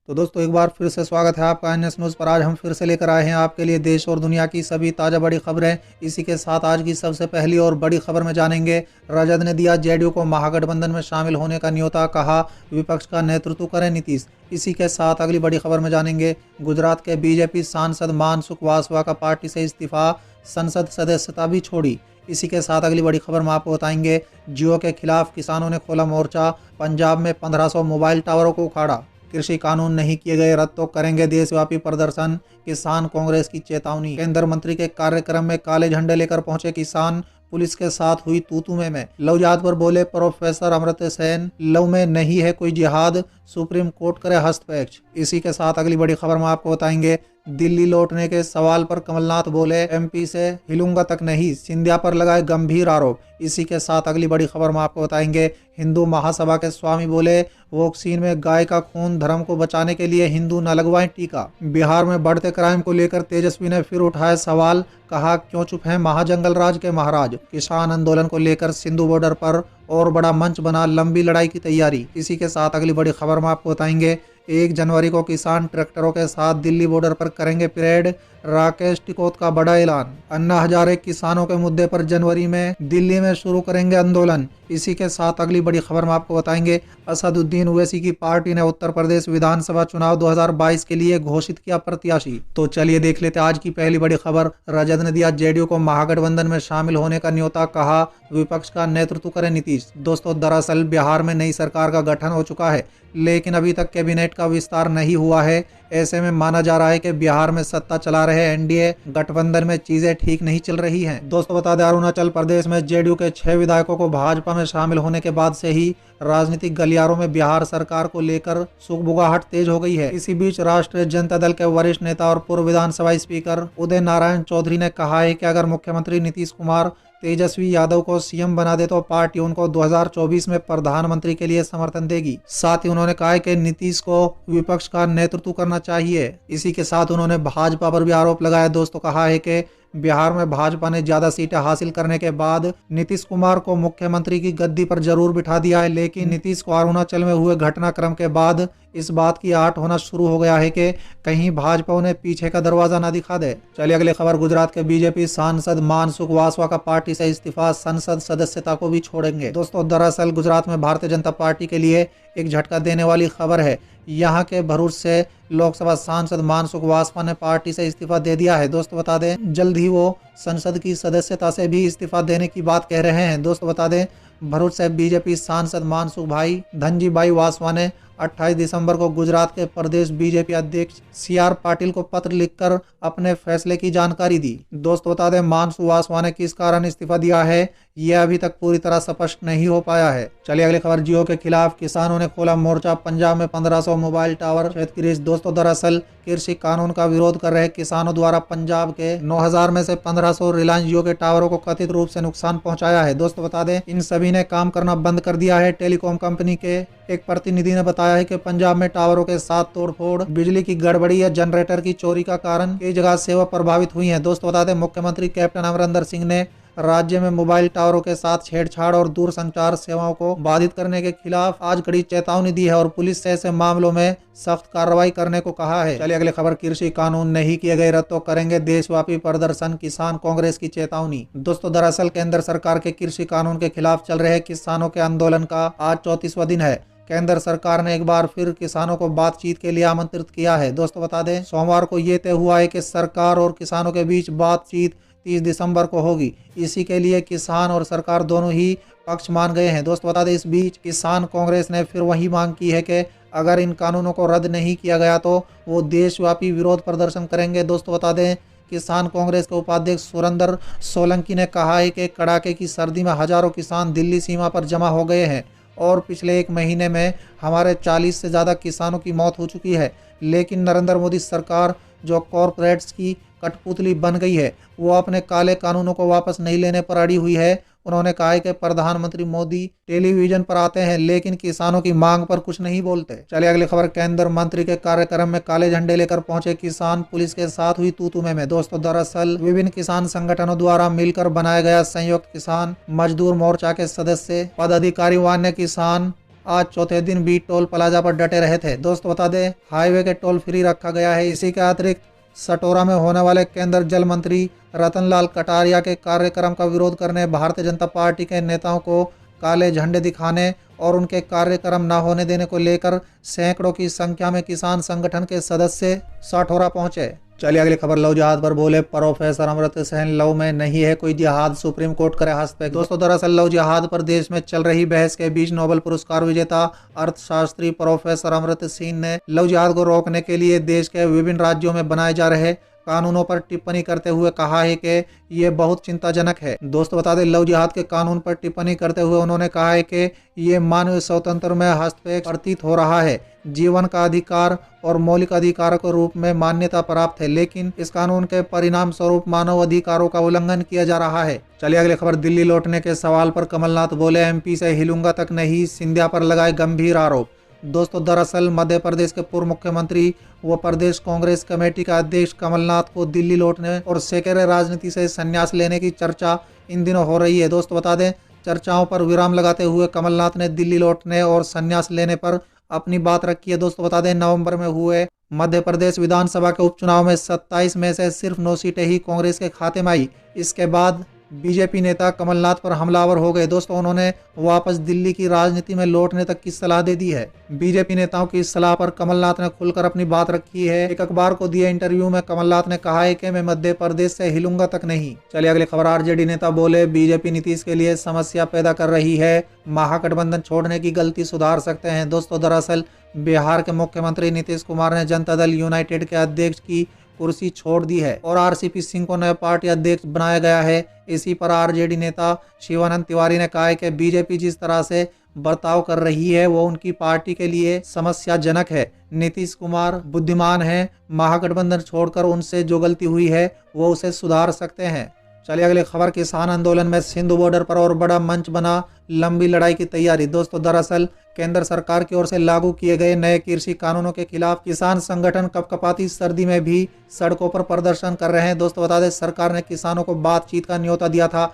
तो दोस्तों एक बार फिर से स्वागत है आपका एनएस न्यूज़ पर। आज हम फिर से लेकर आए हैं आपके लिए देश और दुनिया की सभी ताज़ा बड़ी खबरें। इसी के साथ आज की सबसे पहली और बड़ी खबर में जानेंगे, राजद ने दिया जेडीयू को महागठबंधन में शामिल होने का न्योता, कहा विपक्ष का नेतृत्व करें नीतीश। इसी के साथ अगली बड़ी खबर में जानेंगे, गुजरात के बीजेपी सांसद मानसुख वासवा का पार्टी से इस्तीफा, संसद सदस्यता भी छोड़ी। इसी के साथ अगली बड़ी खबर में आपको बताएंगे, जियो के खिलाफ किसानों ने खोला मोर्चा, पंजाब में 1500 मोबाइल टावरों को उखाड़ा। कृषि कानून नहीं किए गए रद्द तो करेंगे देशव्यापी प्रदर्शन, किसान कांग्रेस की चेतावनी। केंद्र मंत्री के कार्यक्रम में काले झंडे लेकर पहुंचे किसान, पुलिस के साथ हुई तू में। लव जिहाद पर बोले प्रोफेसर अमर्त्य सेन, लव में नहीं है कोई जिहाद, सुप्रीम कोर्ट करे हस्तक्षेप। इसी के साथ अगली बड़ी खबर में आपको बताएंगे, दिल्ली लौटने के सवाल पर कमलनाथ बोले एमपी से हिलूंगा तक नहीं, सिंधिया पर लगाए गंभीर आरोप। इसी के साथ अगली बड़ी खबर में आपको बताएंगे, हिंदू महासभा के स्वामी बोले वैक्सीन में गाय का खून, धर्म को बचाने के लिए हिंदू न लगवाएं टीका। बिहार में बढ़ते क्राइम को लेकर तेजस्वी ने फिर उठाया सवाल, कहा क्यों चुप है महाजंगल राज के महाराज। किसान आंदोलन को लेकर सिंधु बॉर्डर पर और बड़ा मंच बना, लंबी लड़ाई की तैयारी। इसी के साथ अगली बड़ी खबर में आपको बताएंगे, 1 जनवरी को किसान ट्रैक्टरों के साथ दिल्ली बॉर्डर पर करेंगे परेड, राकेश टिकैत का बड़ा ऐलान। अन्ना हजारे किसानों के मुद्दे पर जनवरी में दिल्ली में शुरू करेंगे आंदोलन। इसी के साथ अगली बड़ी खबर में आपको बताएंगे, असदुद्दीन ओवैसी की पार्टी ने उत्तर प्रदेश विधानसभा चुनाव 2022 के लिए घोषित किया प्रत्याशी। तो चलिए देख लेते आज की पहली बड़ी खबर। राजद ने दिया जेडीयू को महागठबंधन में शामिल होने का न्योता, कहा विपक्ष का नेतृत्व करे नीतीश। दोस्तों दरअसल बिहार में नई सरकार का गठन हो चुका है, लेकिन अभी तक कैबिनेट का विस्तार नहीं हुआ है। ऐसे में माना जा रहा है कि बिहार में सत्ता चला रहे एनडीए गठबंधन में चीजें ठीक नहीं चल रही हैं। दोस्तों बता दें, अरुणाचल प्रदेश में जेडीयू के 6 विधायकों को भाजपा में शामिल होने के बाद से ही राजनीतिक गलियारों में बिहार सरकार को लेकर सुगबुगाहट तेज हो गई है। इसी बीच राष्ट्रीय जनता दल के वरिष्ठ नेता और पूर्व विधानसभा स्पीकर उदय नारायण चौधरी ने कहा है कि अगर मुख्यमंत्री नीतीश कुमार तेजस्वी यादव को सीएम बना दे तो पार्टी उनको 2024 में प्रधानमंत्री के लिए समर्थन देगी। साथ ही उन्होंने कहा है कि नीतीश को विपक्ष का नेतृत्व करना चाहिए। इसी के साथ उन्होंने भाजपा पर भी आरोप लगाया। दोस्तों कहा है कि बिहार में भाजपा ने ज्यादा सीटें हासिल करने के बाद नीतीश कुमार को मुख्यमंत्री की गद्दी पर जरूर बिठा दिया है, लेकिन नीतीश को अरुणाचल में हुए घटनाक्रम के बाद इस बात की आहट होना शुरू हो गया है कि कहीं भाजपा उन्हें पीछे का दरवाजा ना दिखा दे। चलिए अगली खबर, गुजरात के बीजेपी सांसद मानसुख वासवा का पार्टी से इस्तीफा, संसद सदस्यता को भी छोड़ेंगे। दोस्तों दरअसल गुजरात में भारतीय जनता पार्टी के लिए एक झटका देने वाली खबर है। यहाँ के भरूच से लोकसभा सांसद मानसुख वासवा ने पार्टी से इस्तीफा दे दिया है। दोस्तों बता दें, जल्द ही वो संसद की सदस्यता से भी इस्तीफा देने की बात कह रहे हैं। दोस्तों बता दें, भरूच से बीजेपी सांसद मानसुख भाई धनजीभाई वासवा ने 28 दिसंबर को गुजरात के प्रदेश बीजेपी अध्यक्ष CR पाटिल को पत्र लिखकर अपने फैसले की जानकारी दी। दोस्तों बता दें, मानसुख वासवा ने किस कारण इस्तीफा दिया है, यह अभी तक पूरी तरह स्पष्ट नहीं हो पाया है। चलिए अगली खबर, जियो के खिलाफ किसानों ने खोला मोर्चा, पंजाब में 1500 मोबाइल टावर क्षतिग्रस्त। दोस्तों दरअसल कृषि कानून का विरोध कर रहे किसानों द्वारा पंजाब के 9000 में से 1500 रिलायंस जियो के टावरों को कथित रूप से नुकसान पहुंचाया है। दोस्तों बता दें, इन सभी ने काम करना बंद कर दिया है। टेलीकॉम कंपनी के एक प्रतिनिधि ने बताया है कि पंजाब में टावरों के साथ तोड़फोड़, बिजली की गड़बड़ी या जनरेटर की चोरी का कारण कई जगह सेवा प्रभावित हुई है। दोस्तों बता दें, मुख्यमंत्री कैप्टन अमरिंदर सिंह ने राज्य में मोबाइल टावरों के साथ छेड़छाड़ और दूरसंचार सेवाओं को बाधित करने के खिलाफ आज कड़ी चेतावनी दी है और पुलिस से ऐसे मामलों में सख्त कार्रवाई करने को कहा है। चलिए अगली खबर, कृषि कानून नहीं किए गए रद्द तो करेंगे देशव्यापी प्रदर्शन, किसान कांग्रेस की चेतावनी। दोस्तों दरअसल केंद्र सरकार के कृषि कानून के खिलाफ चल रहे किसानों के आंदोलन का आज 34वां दिन है। केंद्र सरकार ने एक बार फिर किसानों को बातचीत के लिए आमंत्रित किया है। दोस्तों बता दें, सोमवार को ये तय हुआ है कि सरकार और किसानों के बीच बातचीत 30 दिसंबर को होगी। इसी के लिए किसान और सरकार दोनों ही पक्ष मान गए हैं। दोस्तों बता दें, इस बीच किसान कांग्रेस ने फिर वही मांग की है कि अगर इन कानूनों को रद्द नहीं किया गया तो वो देशव्यापी विरोध प्रदर्शन करेंगे। दोस्तों बता दें, किसान कांग्रेस के उपाध्यक्ष सुरेंद्र सोलंकी ने कहा है कि कड़ाके की सर्दी में हजारों किसान दिल्ली सीमा पर जमा हो गए हैं और पिछले 1 महीने में हमारे 40 से ज़्यादा किसानों की मौत हो चुकी है। लेकिन नरेंद्र मोदी सरकार जो कॉरपोरेट्स की कठपुतली बन गई है, वो अपने काले कानूनों को वापस नहीं लेने पर अड़ी हुई है। उन्होंने कहा है कि प्रधानमंत्री मोदी टेलीविजन पर आते हैं लेकिन किसानों की मांग पर कुछ नहीं बोलते। चलिए अगली खबर, केंद्र मंत्री के कार्यक्रम में काले झंडे लेकर पहुंचे किसान, पुलिस के साथ हुई तू में। दोस्तों दरअसल विभिन्न किसान संगठनों द्वारा मिलकर बनाया गया संयुक्त किसान मजदूर मोर्चा के सदस्य, पदाधिकारी, वान्य किसान आज चौथे दिन भी टोल प्लाजा पर डटे रहे थे। दोस्तों बता दें, हाईवे के टोल फ्री रखा गया है। इसी के अतिरिक्त सटोरा में होने वाले केंद्र जल मंत्री रतनलाल कटारिया के कार्यक्रम का विरोध करने भारतीय जनता पार्टी के नेताओं को काले झंडे दिखाने और उनके कार्यक्रम न होने देने को लेकर सैकड़ों की संख्या में किसान संगठन के सदस्य सटोरा पहुंचे। चलिए अगली खबर। लव जिहाद पर बोले प्रोफेसर अमर्त्य सेन, लव में नहीं है कोई जिहाद, सुप्रीम कोर्ट करे हस्तक्षेप। दोस्तों दरअसल लव जिहाद पर देश में चल रही बहस के बीच नोबेल पुरस्कार विजेता अर्थशास्त्री प्रोफेसर अमर्त्य सेन ने लव जिहाद को रोकने के लिए देश के विभिन्न राज्यों में बनाए जा रहे कानूनों पर टिप्पणी करते हुए कहा है कि ये बहुत चिंताजनक है। दोस्तों बता दें, लव जिहाद के कानून पर टिप्पणी करते हुए उन्होंने कहा है कि ये मानवीय स्वतंत्र में हस्तक्षेप प्रतीत हो रहा है। जीवन का अधिकार और मौलिक अधिकार के रूप में मान्यता प्राप्त है, लेकिन इस कानून के परिणाम स्वरूप मानव अधिकारों का उल्लंघन किया जा रहा है। चलिए अगली खबर। दिल्ली लौटने के सवाल पर कमलनाथ बोले, एमपी से हिलूंगा तक नहीं, सिंधिया पर लगाए गंभीर आरोप। दोस्तों दरअसल मध्य प्रदेश के पूर्व मुख्यमंत्री व प्रदेश कांग्रेस कमेटी का अध्यक्ष कमलनाथ को दिल्ली लौटने और सेकेरे राजनीति से संन्यास लेने की चर्चा इन दिनों हो रही है। दोस्तों बता दें, चर्चाओं पर विराम लगाते हुए कमलनाथ ने दिल्ली लौटने और संन्यास लेने पर अपनी बात रखी है। दोस्तों बता दें, नवंबर में हुए मध्य प्रदेश विधानसभा के उपचुनाव में 27 में से सिर्फ 9 सीटें ही कांग्रेस के खाते में आई। इसके बाद बीजेपी नेता कमलनाथ पर हमलावर हो गए। दोस्तों उन्होंने वापस दिल्ली की राजनीति में लौटने तक की सलाह दे दी है। बीजेपी नेताओं की इस सलाह पर कमलनाथ ने खुलकर अपनी बात रखी है। एक अखबार को दिए इंटरव्यू में कमलनाथ ने कहा है कि मैं मध्य प्रदेश से हिलूंगा तक नहीं। चलिए अगली खबर। आरजेडी नेता बोले, बीजेपी नीतीश के लिए समस्या पैदा कर रही है, महागठबंधन छोड़ने की गलती सुधार सकते हैं। दोस्तों दरअसल बिहार के मुख्यमंत्री नीतीश कुमार ने जनता दल यूनाइटेड के अध्यक्ष की कुर्सी छोड़ दी है और आरसीपी सिंह को नया पार्टी अध्यक्ष बनाया गया है। इसी पर आरजेडी नेता शिवानंद तिवारी ने कहा है कि बीजेपी जिस तरह से बर्ताव कर रही है वो उनकी पार्टी के लिए समस्याजनक है। नीतीश कुमार बुद्धिमान हैं, महागठबंधन छोड़कर उनसे जो गलती हुई है वो उसे सुधार सकते हैं। चलिए अगली खबर। किसान आंदोलन में सिंधु बॉर्डर पर और बड़ा मंच बना, लंबी लड़ाई की तैयारी। दोस्तों दरअसल केंद्र सरकार की ओर से लागू किए गए नए कृषि कानूनों के खिलाफ किसान संगठन कपकपाती सर्दी में भी सड़कों पर प्रदर्शन कर रहे हैं। दोस्तों बता दें, सरकार ने किसानों को बातचीत का न्योता दिया था।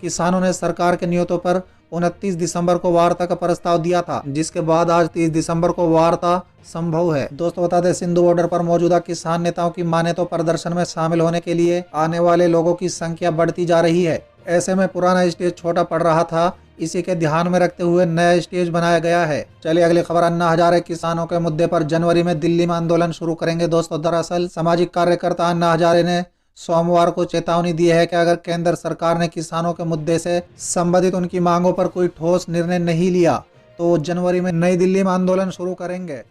किसानों ने सरकार के न्योतों पर 29 दिसंबर को वार्ता का प्रस्ताव दिया था, जिसके बाद आज 30 दिसंबर को वार्ता संभव है। दोस्तों बता दें, सिंधु बॉर्डर पर मौजूदा किसान नेताओं की माने तो प्रदर्शन में शामिल होने के लिए आने वाले लोगों की संख्या बढ़ती जा रही है। ऐसे में पुराना स्टेज छोटा पड़ रहा था, इसी के ध्यान में रखते हुए नया स्टेज बनाया गया है। चलिए अगली खबर। अन्ना हजारे किसानों के मुद्दे पर जनवरी में दिल्ली में आंदोलन शुरू करेंगे। दोस्तों दरअसल सामाजिक कार्यकर्ता अन्ना हजारे ने सोमवार को चेतावनी दी है कि अगर केंद्र सरकार ने किसानों के मुद्दे से संबंधित उनकी मांगों पर कोई ठोस निर्णय नहीं लिया तो जनवरी में नई दिल्ली में आंदोलन शुरू करेंगे।